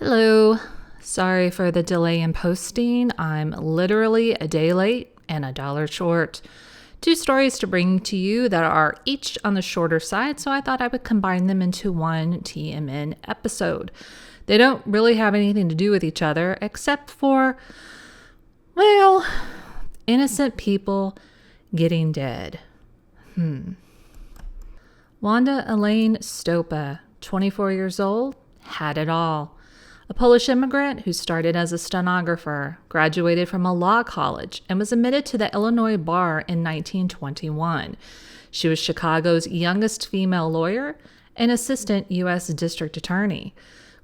Hello. Sorry for the delay in posting. I'm literally a day late and $1 short. 2 stories to bring to you that are each on the shorter side, so I thought I would combine them into one TMN episode. They don't really have anything to do with each other except for, well, innocent people getting dead. Wanda Stopa, 24 years old, had it all. A Polish immigrant who started as a stenographer, graduated from a law college, and was admitted to the Illinois bar in 1921. She was Chicago's youngest female lawyer and assistant U.S. district attorney.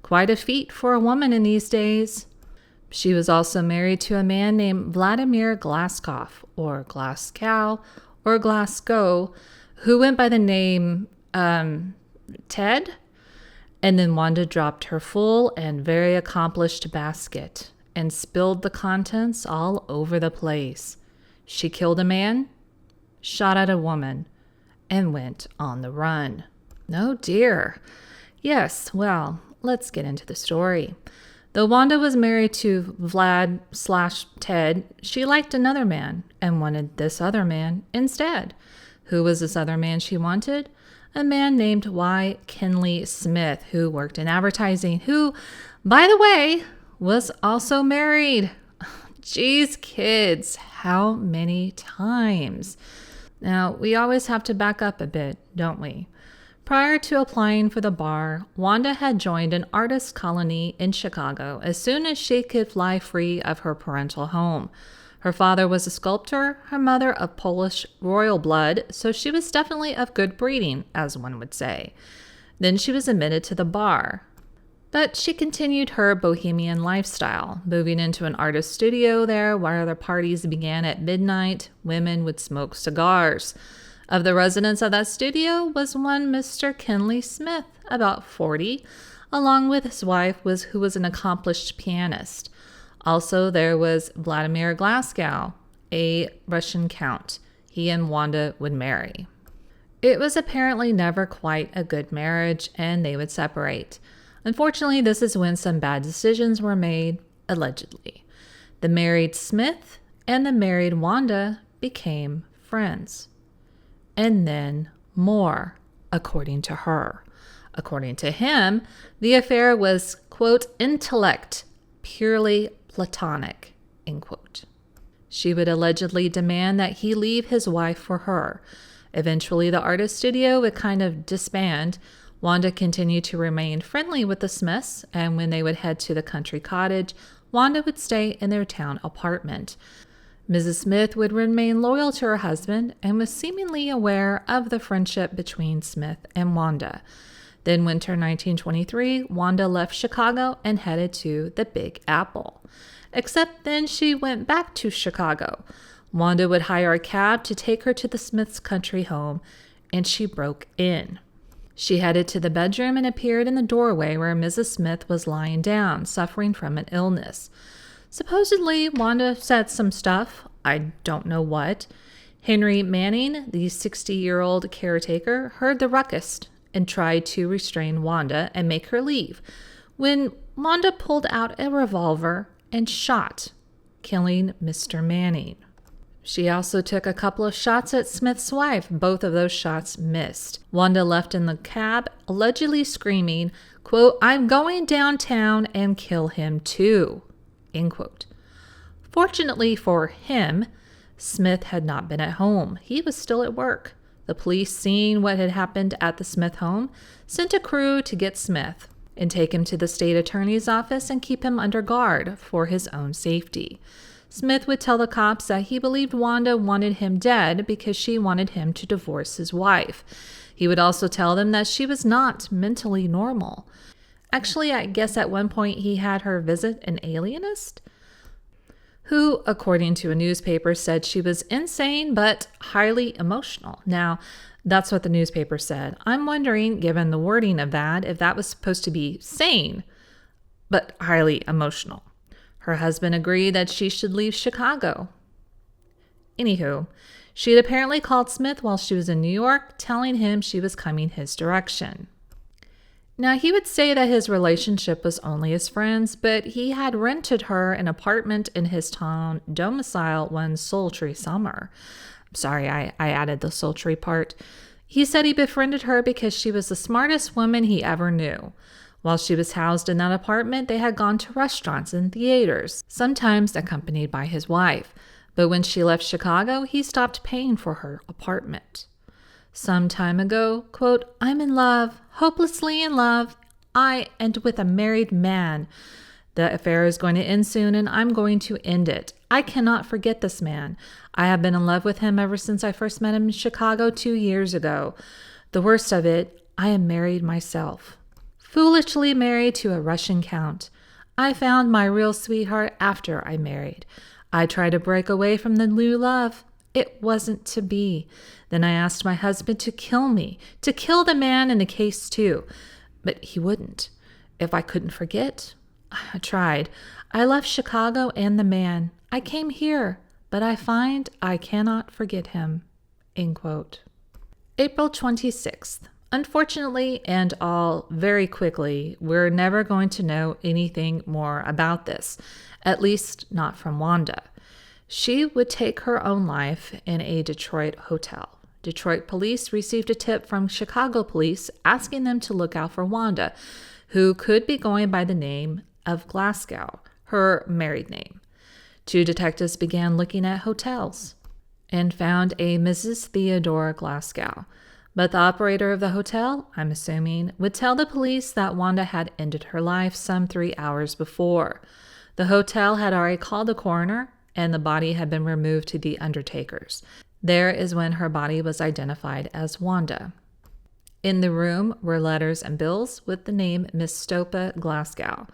Quite a feat for a woman in these days. She was also married to a man named Vladimir Glaskov, or Glasgow, or Glasgow, who went by the name Ted. And then Wanda dropped her full and very accomplished basket and spilled the contents all over the place. She killed a man, shot at a woman, and went on the run. Oh dear. Yes, well, let's get into the story. Though Wanda was married to Vlad/Ted, she liked another man and wanted this other man instead. Who was this other man she wanted? A man named Y. Kinley Smith, who worked in advertising, who, by the way, was also married. Geez, kids, how many times? Now, we always have to back up a bit, don't we? Prior to applying for the bar, Wanda had joined an artist colony in Chicago as soon as she could fly free of her parental home. Her father was a sculptor, her mother of Polish royal blood, so she was definitely of good breeding, as one would say. Then she was admitted to the bar. But she continued her bohemian lifestyle, moving into an artist studio there where the parties began at midnight. Women would smoke cigars. Of the residents of that studio was one Mr. Kinley Smith, about 40, along with his wife, who was an accomplished pianist. Also, there was Vladimir Glasgow, a Russian count. He and Wanda would marry. It was apparently never quite a good marriage, and they would separate. Unfortunately, this is when some bad decisions were made, allegedly. The married Smith and the married Wanda became friends. And then more, according to her. According to him, the affair was, quote, intellect, purely platonic, end quote. She would allegedly demand that he leave his wife for her. Eventually, the artist studio would kind of disband. Wanda continued to remain friendly with the Smiths, and when they would head to the country cottage, Wanda would stay in their town apartment. Mrs. Smith would remain loyal to her husband and was seemingly aware of the friendship between Smith and Wanda. Then winter 1923, Wanda left Chicago and headed to the Big Apple. Except then she went back to Chicago. Wanda would hire a cab to take her to the Smiths' country home, and she broke in. She headed to the bedroom and appeared in the doorway where Mrs. Smith was lying down, suffering from an illness. Supposedly, Wanda said some stuff, I don't know what. Henry Manning, the 60-year-old caretaker, heard the ruckus and tried to restrain Wanda and make her leave, when Wanda pulled out a revolver and shot, killing Mr. Manning. She also took a couple of shots at Smith's wife. Both of those shots missed. Wanda left in the cab, allegedly screaming, quote, I'm going downtown and kill him too, end quote. Fortunately for him, Smith had not been at home. He was still at work. The police, seeing what had happened at the Smith home, sent a crew to get Smith and take him to the state attorney's office and keep him under guard for his own safety. Smith would tell the cops that he believed Wanda wanted him dead because she wanted him to divorce his wife. He would also tell them that she was not mentally normal. Actually, I guess at one point he had her visit an alienist, who, according to a newspaper, said she was insane but highly emotional. Now, that's what the newspaper said. I'm wondering, given the wording of that, if that was supposed to be sane but highly emotional. Her husband agreed that she should leave Chicago. Anywho, she had apparently called Smith while she was in New York, telling him she was coming his direction. Now, he would say that his relationship was only as friends, but he had rented her an apartment in his town domicile one sultry summer. Sorry, I added the sultry part. He said he befriended her because she was the smartest woman he ever knew. While she was housed in that apartment, they had gone to restaurants and theaters, sometimes accompanied by his wife. But when she left Chicago, he stopped paying for her apartment. Some time ago, quote, I'm in love, hopelessly in love, and with a married man. The affair is going to end soon, and I'm going to end it. I cannot forget this man. I have been in love with him ever since I first met him in Chicago 2 years ago. The worst of it, I am married myself. Foolishly married to a Russian count. I found my real sweetheart after I married. I tried to break away from the new love. It wasn't to be. Then I asked my husband to kill me, to kill the man in the case too. But he wouldn't. If I couldn't forget, I tried. I left Chicago and the man. I came here, but I find I cannot forget him. End quote. April 26th. Unfortunately, and all very quickly, we're never going to know anything more about this, at least not from Wanda. She would take her own life in a Detroit hotel. Detroit police received a tip from Chicago police asking them to look out for Wanda, who could be going by the name of Glasgow, her married name. 2 detectives began looking at hotels and found a Mrs. Theodore Glasgow. But the operator of the hotel, I'm assuming, would tell the police that Wanda had ended her life some 3 hours before. The hotel had already called the coroner, and the body had been removed to the undertakers. There is when her body was identified as Wanda. In the room were letters and bills with the name Miss Stopa Glasgow.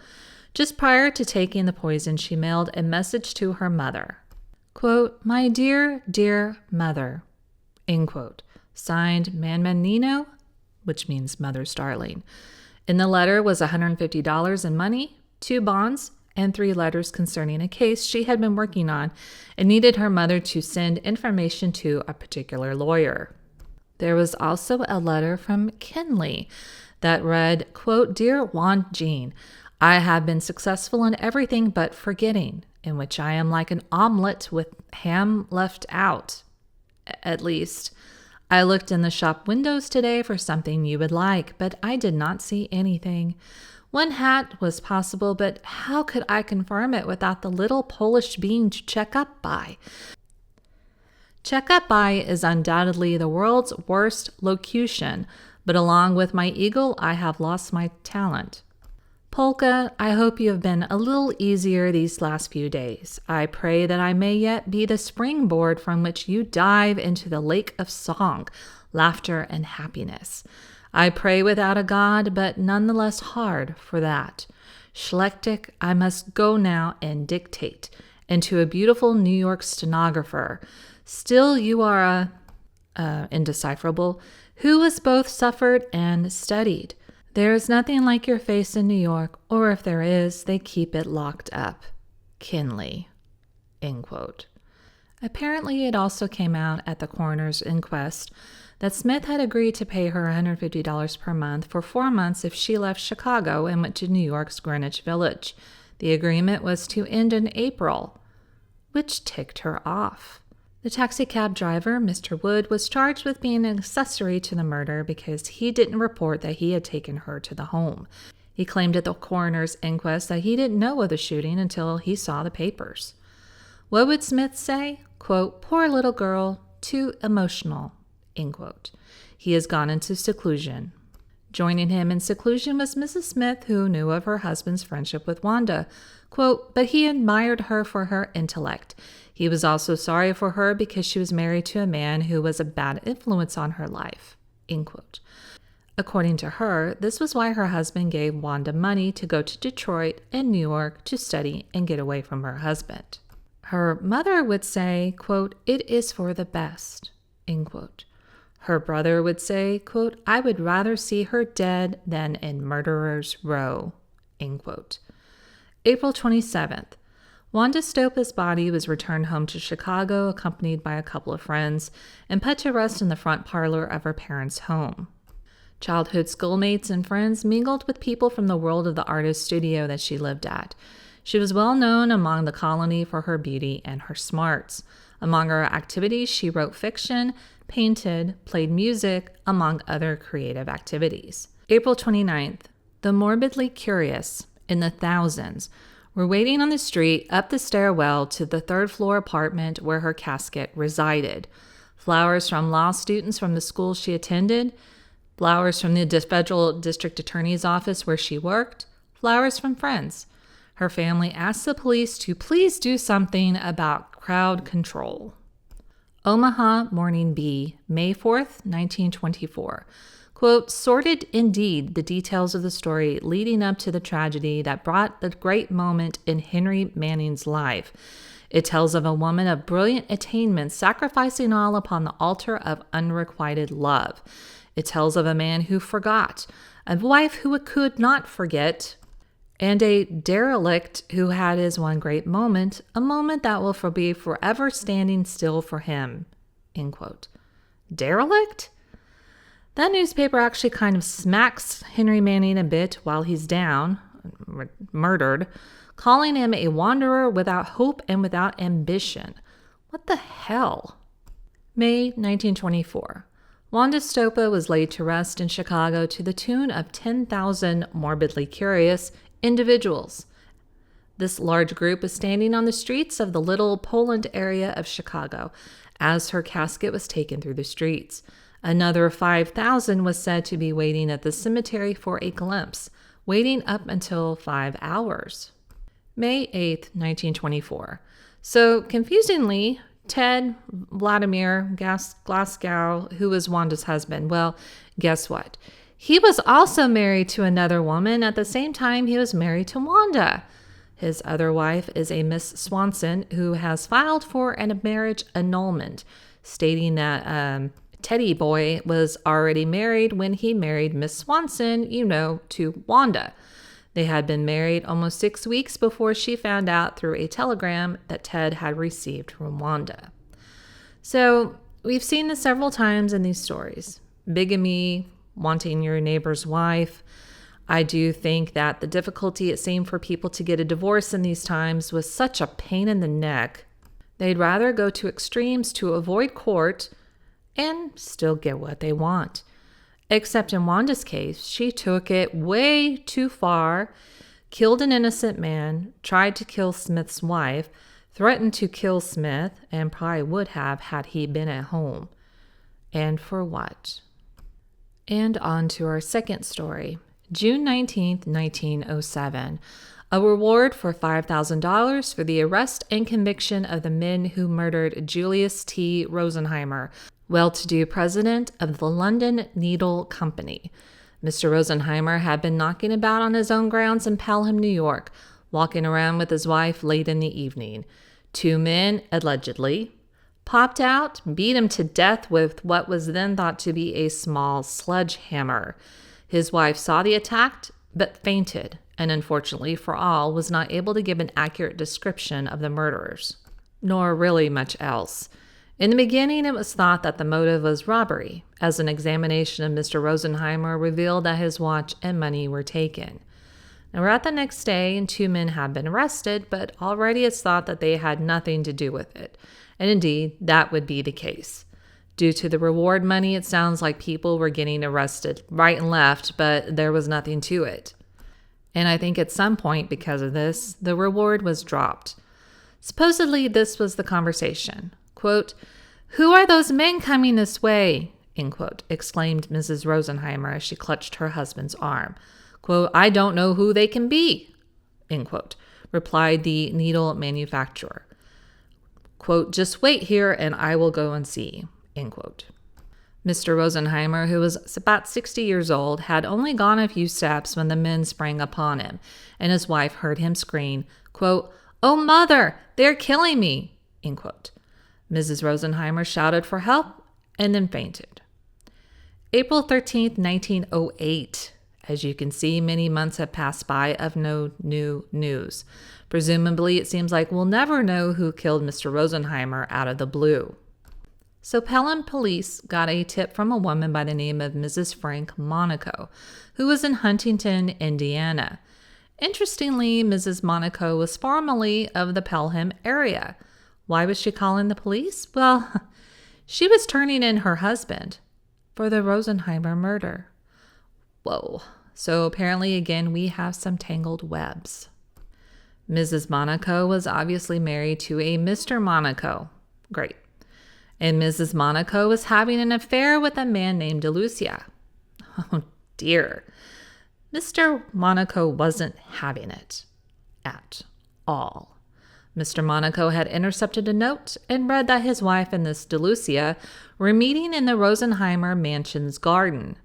Just prior to taking the poison, she mailed a message to her mother. Quote, my dear, dear mother, end quote. Signed Manmanino, which means mother's darling. In the letter was $150 in money, 2 bonds, and 3 letters concerning a case she had been working on and needed her mother to send information to a particular lawyer. There was also a letter from Kinley that read, quote, Dear Wanda Jean, I have been successful in everything but forgetting, in which I am like an omelet with ham left out. At least, I looked in the shop windows today for something you would like, but I did not see anything. 1 hat was possible, but how could I confirm it without the little Polish bean to check up by? Check up by is undoubtedly the world's worst locution, but along with my eagle, I have lost my talent. Polka, I hope you have been a little easier these last few days. I pray that I may yet be the springboard from which you dive into the lake of song, laughter, and happiness. I pray without a God, but nonetheless hard for that. Schlecht, I must go now and dictate, and to a beautiful New York stenographer. Still you are indecipherable, who has both suffered and studied. There is nothing like your face in New York, or if there is, they keep it locked up. Kinley. End quote. Apparently, it also came out at the coroner's inquest that Smith had agreed to pay her $150 per month for 4 months if she left Chicago and went to New York's Greenwich Village. The agreement was to end in April, which ticked her off. The taxicab driver, Mr. Wood, was charged with being an accessory to the murder because he didn't report that he had taken her to the home. He claimed at the coroner's inquest that he didn't know of the shooting until he saw the papers. What would Smith say? Quote, poor little girl, too emotional, end quote. He has gone into seclusion. Joining him in seclusion was Mrs. Smith, who knew of her husband's friendship with Wanda. Quote, but he admired her for her intellect. He was also sorry for her because she was married to a man who was a bad influence on her life, end quote. According to her, this was why her husband gave Wanda money to go to Detroit and New York to study and get away from her husband. Her mother would say, quote, it is for the best, end quote. Her brother would say, quote, I would rather see her dead than in Murderer's Row, end quote. April 27th. Wanda Stopa's body was returned home to Chicago, accompanied by a couple of friends, and put to rest in the front parlor of her parents' home. Childhood schoolmates and friends mingled with people from the world of the artist studio that she lived at. She was well known among the colony for her beauty and her smarts. Among her activities, she wrote fiction, painted, played music, among other creative activities. April 29th. The morbidly curious, in the thousands, were waiting on the street up the stairwell to the third-floor apartment where her casket resided. Flowers from law students from the school she attended, flowers from the federal district attorney's office where she worked, flowers from friends. Her family asked the police to please do something about crowd control. Omaha Morning Bee, May 4th, 1924. Quote, sordid indeed the details of the story leading up to the tragedy that brought the great moment in Henry Manning's life. It tells of a woman of brilliant attainments sacrificing all upon the altar of unrequited love. It tells of a man who forgot, a wife who could not forget, and a derelict who had his one great moment, a moment that will be forever standing still for him. End quote. Derelict? That newspaper actually kind of smacks Henry Manning a bit while he's down, murdered, calling him a wanderer without hope and without ambition. What the hell? May 1924. Wanda Stopa was laid to rest in Chicago to the tune of 10,000 morbidly curious individuals. This large group was standing on the streets of the Little Poland area of Chicago as her casket was taken through the streets. Another 5,000 was said to be waiting at the cemetery for a glimpse, waiting up until 5 hours. May 8th, 1924. So, confusingly, Ted Vladimir Glasgow, who was Wanda's husband, well, guess what? He was also married to another woman at the same time he was married to Wanda. His other wife is a Miss Swanson, who has filed for a marriage annulment, stating that Teddy Boy was already married when he married Miss Swanson, to Wanda. They had been married almost 6 weeks before she found out through a telegram that Ted had received from Wanda. So we've seen this several times in these stories. Bigamy, wanting your neighbor's wife. I do think that the difficulty it seemed for people to get a divorce in these times was such a pain in the neck. They'd rather go to extremes to avoid court and still get what they want. Except in Wanda's case, she took it way too far, killed an innocent man, tried to kill Smith's wife, threatened to kill Smith, and probably would have had he been at home. And for what? And on to our second story. June 19th, 1907. A reward for $5,000 for the arrest and conviction of the men who murdered Julius T. Rosenheimer, well-to-do president of the London Needle Company. Mr. Rosenheimer had been knocking about on his own grounds in Pelham, New York, walking around with his wife late in the evening. 2 men, allegedly, popped out, beat him to death with what was then thought to be a small sledgehammer. His wife saw the attack, but fainted, and unfortunately for all, was not able to give an accurate description of the murderers, nor really much else. In the beginning, it was thought that the motive was robbery, as an examination of Mr. Rosenheimer revealed that his watch and money were taken. Now, we're at the next day, and 2 men have been arrested, but already it's thought that they had nothing to do with it. And indeed, that would be the case. Due to the reward money, it sounds like people were getting arrested right and left, but there was nothing to it. And I think at some point, because of this, the reward was dropped. Supposedly, this was the conversation. Quote, "Who are those men coming this way?" End quote, exclaimed Mrs. Rosenheimer as she clutched her husband's arm. Quote, "I don't know who they can be," end quote, replied the needle manufacturer. Quote, "Just wait here and I will go and see," end quote. Mr. Rosenheimer, who was about 60 years old, had only gone a few steps when the men sprang upon him, and his wife heard him scream, quote, "Oh, mother, they're killing me," end quote. Mrs. Rosenheimer shouted for help and then fainted. April 13th, 1908. As you can see, many months have passed by of no new news. Presumably, it seems like we'll never know who killed Mr. Rosenheimer out of the blue. So Pelham police got a tip from a woman by the name of Mrs. Frank Monaco, who was in Huntington, Indiana. Interestingly, Mrs. Monaco was formerly of the Pelham area. Why was she calling the police? Well, she was turning in her husband for the Rosenheimer murder. Whoa. So apparently, again, we have some tangled webs. Mrs. Monaco was obviously married to a Mr. Monaco. Great. And Mrs. Monaco was having an affair with a man named DeLucia. Oh, dear. Mr. Monaco wasn't having it at all. Mr. Monaco had intercepted a note and read that his wife and this DeLucia were meeting in the Rosenheimer mansion's garden.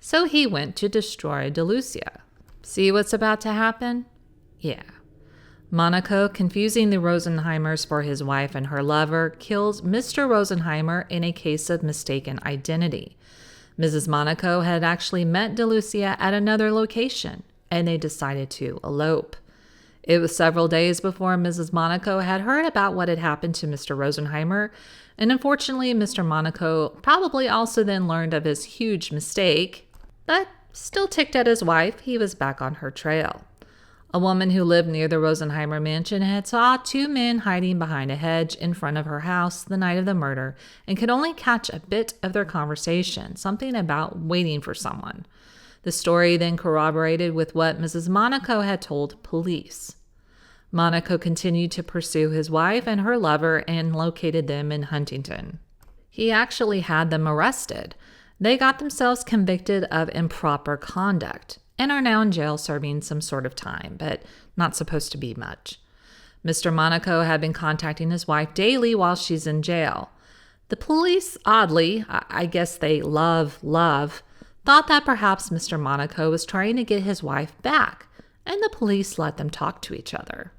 So he went to destroy DeLucia. See what's about to happen? Yeah. Monaco, confusing the Rosenheimers for his wife and her lover, kills Mr. Rosenheimer in a case of mistaken identity. Mrs. Monaco had actually met DeLucia at another location, and they decided to elope. It was several days before Mrs. Monaco had heard about what had happened to Mr. Rosenheimer, and unfortunately, Mr. Monaco probably also then learned of his huge mistake, but still ticked at his wife, he was back on her trail. A woman who lived near the Rosenheimer mansion had saw two men hiding behind a hedge in front of her house the night of the murder and could only catch a bit of their conversation, something about waiting for someone. The story then corroborated with what Mrs. Monaco had told police. Monaco continued to pursue his wife and her lover and located them in Huntington. He actually had them arrested. They got themselves convicted of improper conduct and are now in jail serving some sort of time, but not supposed to be much. Mr. Monaco had been contacting his wife daily while she's in jail. The police, oddly, I guess they love, thought that perhaps Mr. Monaco was trying to get his wife back, and the police let them talk to each other.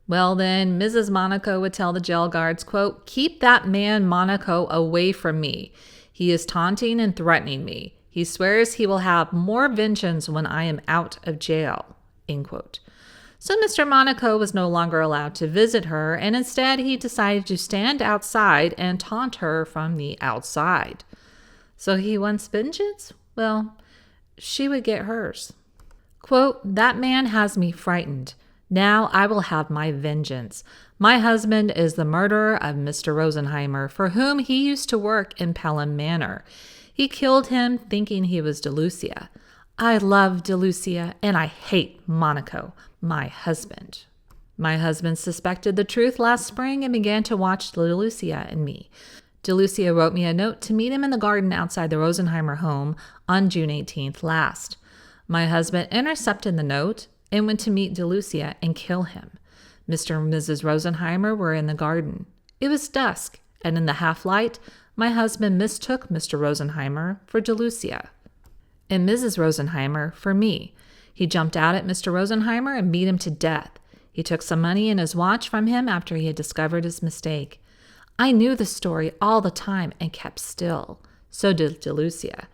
Well then, Mrs. Monaco would tell the jail guards, quote, "Keep that man Monaco away from me. He is taunting and threatening me. He swears he will have more vengeance when I am out of jail," end quote. So Mr. Monaco was no longer allowed to visit her, and instead he decided to stand outside and taunt her from the outside. So he wants vengeance? Well, she would get hers. Quote, "That man has me frightened. Now I will have my vengeance. My husband is the murderer of Mr. Rosenheimer, for whom he used to work in Pelham Manor. He killed him thinking he was DeLucia. I love DeLucia, and I hate Monaco, my husband. My husband suspected the truth last spring and began to watch DeLucia and me. DeLucia wrote me a note to meet him in the garden outside the Rosenheimer home on June 18th last. My husband intercepted the note and went to meet DeLucia and kill him. Mr. and Mrs. Rosenheimer were in the garden. It was dusk, and in the half-light, my husband mistook Mr. Rosenheimer for DeLucia and Mrs. Rosenheimer for me. He jumped out at Mr. Rosenheimer and beat him to death. He took some money and his watch from him after he had discovered his mistake. I knew the story all the time and kept still. So did DeLucia.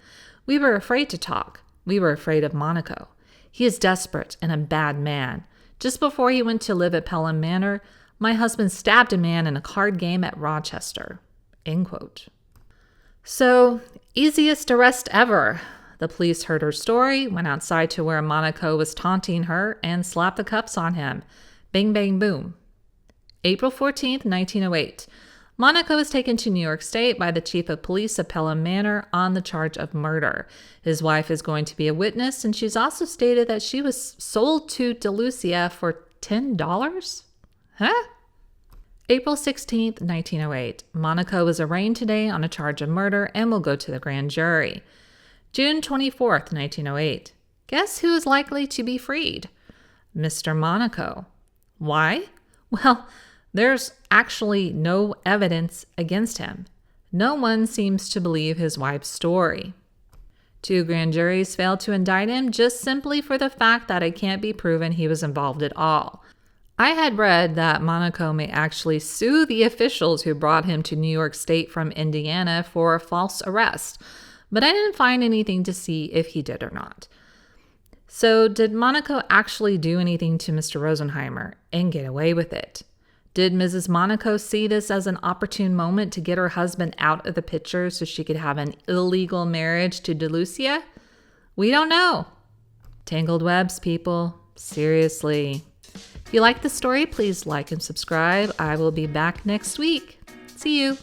We were afraid to talk. We were afraid of Monaco. He is desperate and a bad man. Just before he went to live at Pelham Manor, my husband stabbed a man in a card game at Rochester." End quote. So, easiest arrest ever. The police heard her story, went outside to where Monaco was taunting her, and slapped the cuffs on him. Bing, bang, boom. April 14th, 1908. Monaco was taken to New York State by the chief of police of Pelham Manor on the charge of murder. His wife is going to be a witness, and she's also stated that she was sold to DeLucia for $10? Huh? April 16th, 1908. Monaco was arraigned today on a charge of murder and will go to the grand jury. June 24th, 1908. Guess who is likely to be freed? Mr. Monaco. Why? Well, there's actually no evidence against him. No one seems to believe his wife's story. 2 grand juries failed to indict him just simply for the fact that it can't be proven he was involved at all. I had read that Monaco may actually sue the officials who brought him to New York State from Indiana for a false arrest, but I didn't find anything to see if he did or not. So did Monaco actually do anything to Mr. Rosenheimer and get away with it? Did Mrs. Monaco see this as an opportune moment to get her husband out of the picture so she could have an illegal marriage to DeLucia? We don't know. Tangled webs, people. Seriously. If you like the story, please like and subscribe. I will be back next week. See you.